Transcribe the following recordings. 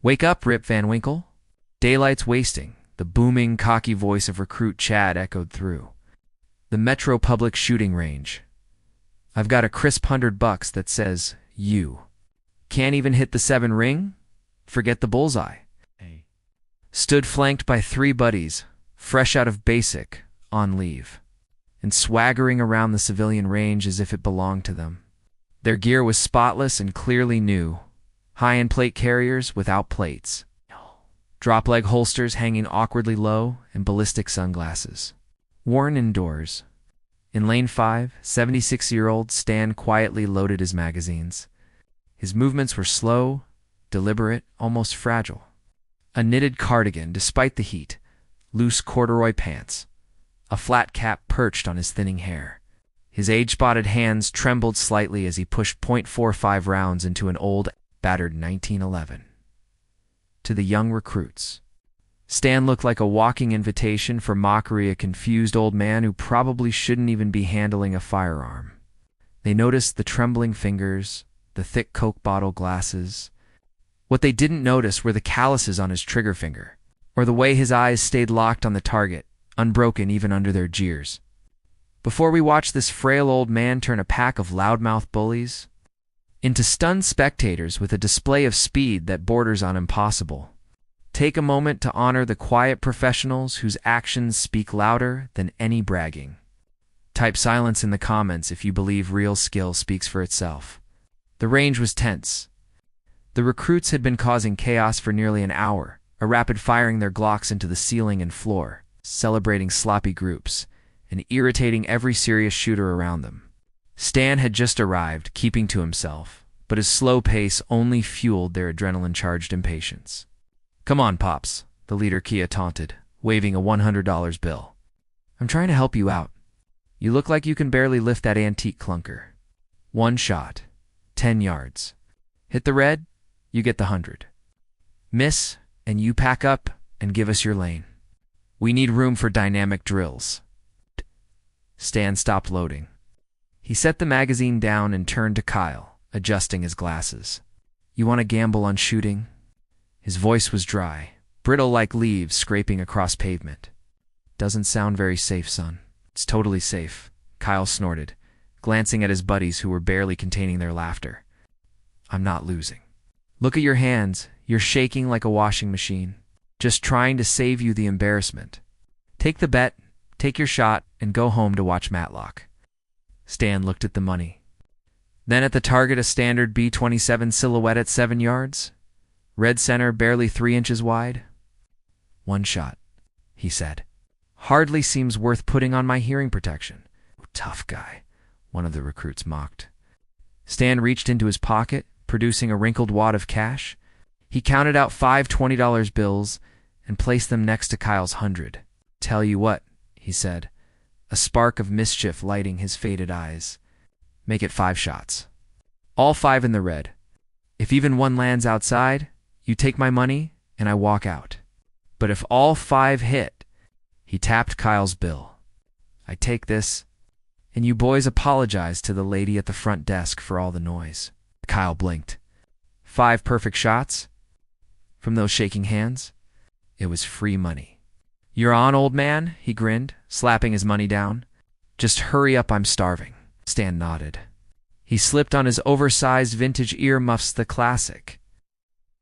"Wake up, Rip Van Winkle." Daylight's wasting. The booming, cocky voice of recruit Chad echoed through. "The Metro Public Shooting Range. I've got a crisp $100 that says, you. Can't even hit the 7 ring? Forget the bullseye." Hey. Stood flanked by 3 buddies, fresh out of basic, on leave, and swaggering around the civilian range as if it belonged to them. Their gear was spotless and clearly new, high-end plate carriers without plates, drop-leg holsters hanging awkwardly low, and ballistic sunglasses. Worn indoors. In Lane 5, 76-year-old Stan quietly loaded his magazines. His movements were slow, deliberate, almost fragile. A knitted cardigan despite the heat, loose corduroy pants, a flat cap perched on his thinning hair. His age-spotted hands trembled slightly as he pushed .45 rounds into an old, battered 1911. To the young recruits, Stan looked like a walking invitation for mockery, a confused old man who probably shouldn't even be handling a firearm. They noticed the trembling fingers, the thick Coke bottle glasses. What they didn't notice were the calluses on his trigger finger, or the way his eyes stayed locked on the target, unbroken even under their jeers. Before we watch this frail old man turn a pack of loudmouth bullies into stunned spectators with a display of speed that borders on impossible, take a moment to honor the quiet professionals whose actions speak louder than any bragging. Type silence in the comments if you believe real skill speaks for itself. The range was tense. The recruits had been causing chaos for nearly an hour, rapid-firing their Glocks into the ceiling and floor, celebrating sloppy groups, and irritating every serious shooter around them. Stan had just arrived, keeping to himself, but his slow pace only fueled their adrenaline-charged impatience. "Come on, Pops," the leader Kia taunted, waving a $100 bill. "I'm trying to help you out. You look like you can barely lift that antique clunker. 1 shot, 10 yards. Hit the red, you get the 100. Miss, and you pack up and give us your lane. We need room for dynamic drills." Stan stopped loading. He set the magazine down and turned to Kyle, adjusting his glasses. "You want to gamble on shooting?" His voice was dry, brittle like leaves scraping across pavement. "Doesn't sound very safe, son." "It's totally safe," Kyle snorted, glancing at his buddies who were barely containing their laughter. "I'm not losing. Look at your hands. You're shaking like a washing machine. Just trying to save you the embarrassment. Take the bet, take your shot, and go home to watch Matlock." Stan looked at the money. Then at the target, a standard B-27 silhouette at 7 yards. Red center, barely 3 inches wide. "1 shot," he said. "Hardly seems worth putting on my hearing protection." "Tough guy," one of the recruits mocked. Stan reached into his pocket, producing a wrinkled wad of cash. He counted out 5 $20 bills and placed them next to Kyle's 100. "Tell you what," he said, a spark of mischief lighting his faded eyes. "Make it 5 shots. All 5 in the red. If even one lands outside, you take my money and I walk out. But if all 5 hit," he tapped Kyle's bill, "I take this, and you boys apologize to the lady at the front desk for all the noise." Kyle blinked. 5 perfect shots? From those shaking hands? It was free money. "You're on, old man," he grinned, slapping his money down. "Just hurry up, I'm starving." Stan nodded. He slipped on his oversized vintage earmuffs, the classic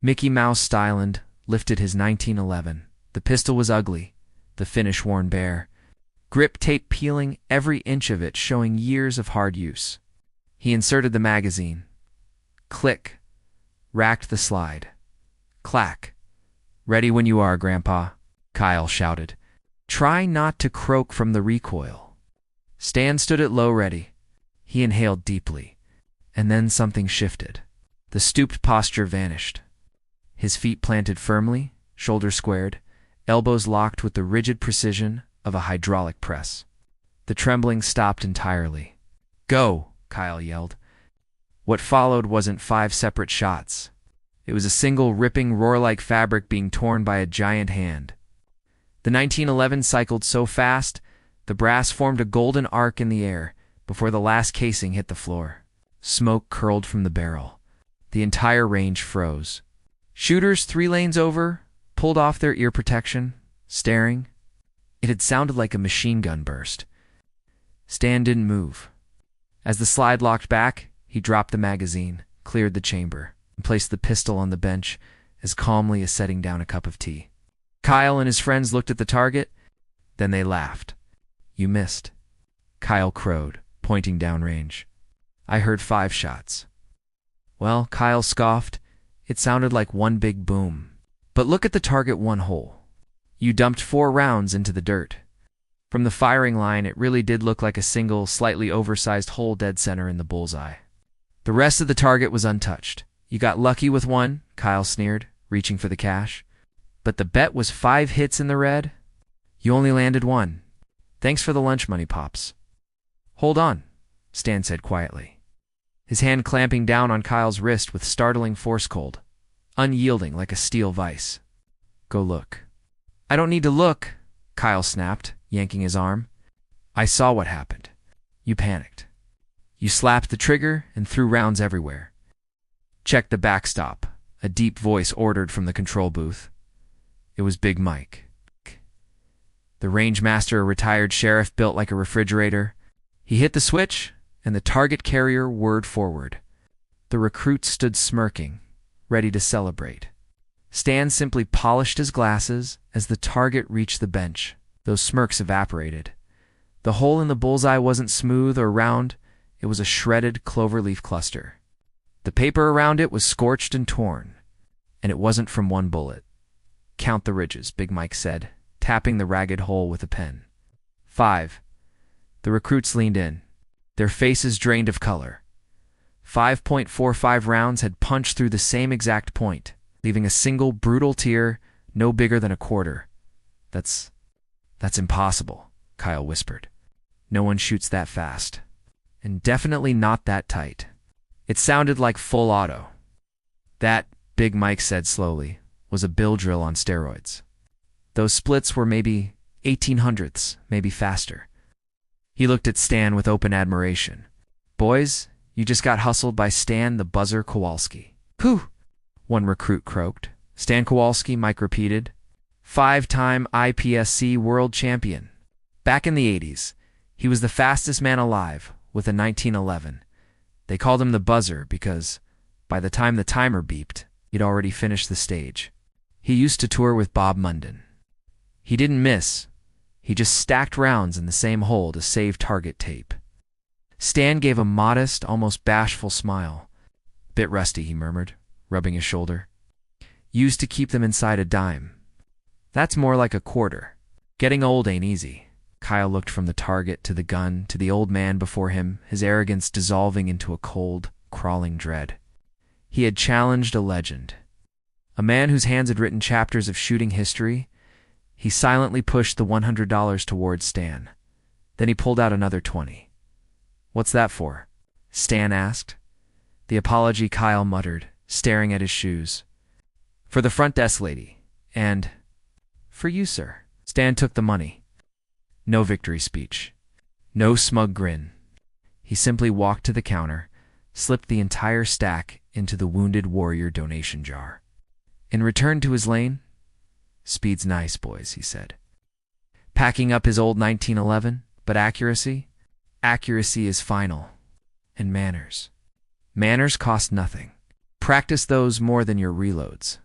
Mickey Mouse style, and lifted his 1911. The pistol was ugly, the finish worn bare, grip tape peeling, every inch of it showing years of hard use. He inserted the magazine. Click. Racked the slide. Clack. "Ready when you are, Grandpa," Kyle shouted. "Try not to croak from the recoil." Stan stood at low ready. He inhaled deeply, and then something shifted. The stooped posture vanished. His feet planted firmly, shoulders squared, elbows locked with the rigid precision of a hydraulic press. The trembling stopped entirely. "Go!" Kyle yelled. What followed wasn't 5 separate shots. It was a single ripping roar-like fabric being torn by a giant hand. The 1911 cycled so fast, the brass formed a golden arc in the air before the last casing hit the floor. Smoke curled from the barrel. The entire range froze. Shooters 3 lanes over pulled off their ear protection, staring. It had sounded like a machine gun burst. Stan didn't move. As the slide locked back, he dropped the magazine, cleared the chamber, and placed the pistol on the bench as calmly as setting down a cup of tea. Kyle and his friends looked at the target, then they laughed. "You missed," Kyle crowed, pointing downrange. "I heard 5 shots." "Well," Kyle scoffed, "it sounded like one big boom. But look at the target 1 hole. You dumped 4 rounds into the dirt." From the firing line, it really did look like a single, slightly oversized hole dead center in the bullseye. The rest of the target was untouched. "You got lucky with 1, Kyle sneered, reaching for the cash. "But the bet was 5 hits in the red. You only landed 1. Thanks for the lunch money, Pops." "Hold on," Stan said quietly, his hand clamping down on Kyle's wrist with startling force cold, unyielding like a steel vise. "Go look." "I don't need to look," Kyle snapped, yanking his arm. "I saw what happened. You panicked. You slapped the trigger and threw rounds everywhere." "Check the backstop," a deep voice ordered from the control booth. It was Big Mike. The range master, a retired sheriff built like a refrigerator. He hit the switch, and the target carrier whirred forward. The recruit stood smirking, ready to celebrate. Stan simply polished his glasses as the target reached the bench. Those smirks evaporated. The hole in the bullseye wasn't smooth or round. It was a shredded cloverleaf cluster. The paper around it was scorched and torn, and it wasn't from 1 bullet. "Count the ridges," Big Mike said, tapping the ragged hole with a pen. 5. The recruits leaned in, their faces drained of color. 5.45 rounds had punched through the same exact point, leaving a single brutal tear no bigger than a quarter. That's impossible," Kyle whispered. "No one shoots that fast. And definitely not that tight." It sounded like full auto. "That," Big Mike said slowly, "was a bill drill on steroids. Those splits were maybe 1800ths, maybe faster." He looked at Stan with open admiration. "Boys, you just got hustled by Stan the Buzzer Kowalski." "Who?" one recruit croaked. "Stan Kowalski," Mike repeated. 5-time IPSC world champion. Back in the 80s, he was the fastest man alive with a 1911. They called him the Buzzer because, by the time the timer beeped, he'd already finished the stage. He used to tour with Bob Munden. He didn't miss. He just stacked rounds in the same hole to save target tape. Stan gave a modest, almost bashful smile. "Bit rusty," he murmured, rubbing his shoulder. "Used to keep them inside a dime. That's more like a quarter. Getting old ain't easy." Kyle looked from the target to the gun to the old man before him, his arrogance dissolving into a cold, crawling dread. He had challenged a legend, a man whose hands had written chapters of shooting history. He silently pushed the $100 towards Stan. Then he pulled out another 20. "What's that for?" Stan asked. The apology, Kyle muttered, staring at his shoes. "For the front desk lady, and for you, sir." Stan took the money. No victory speech. No smug grin. He simply walked to the counter, slipped the entire stack into the Wounded Warrior donation jar, and returned to his lane. "Speed's nice, boys," he said, packing up his old 1911, but accuracy is final. And manners cost nothing. Practice those more than your reloads.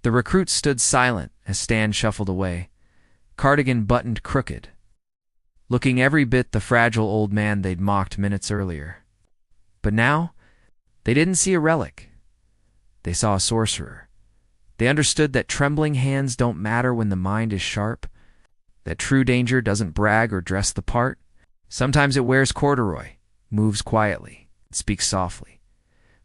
The recruits stood silent as Stan shuffled away, cardigan buttoned crooked, looking every bit the fragile old man they'd mocked minutes earlier. But now, they didn't see a relic. They saw a sorcerer. They understood that trembling hands don't matter when the mind is sharp, that true danger doesn't brag or dress the part. Sometimes it wears corduroy, moves quietly, and speaks softly.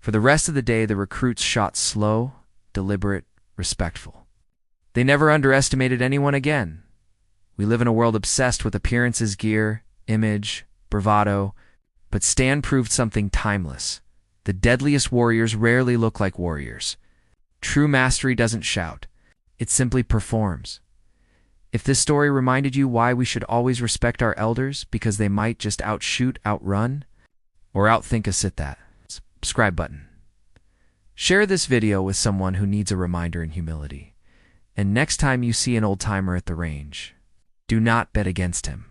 For the rest of the day, the recruits shot slow, deliberate, respectful. They never underestimated anyone again. We live in a world obsessed with appearances, gear, image, bravado, but Stan proved something timeless. The deadliest warriors rarely look like warriors. True mastery doesn't shout. It simply performs. If this story reminded you why we should always respect our elders because they might just outshoot, outrun, or outthink us, hit that subscribe button. Share this video with someone who needs a reminder in humility. And next time you see an old-timer at the range, do not bet against him.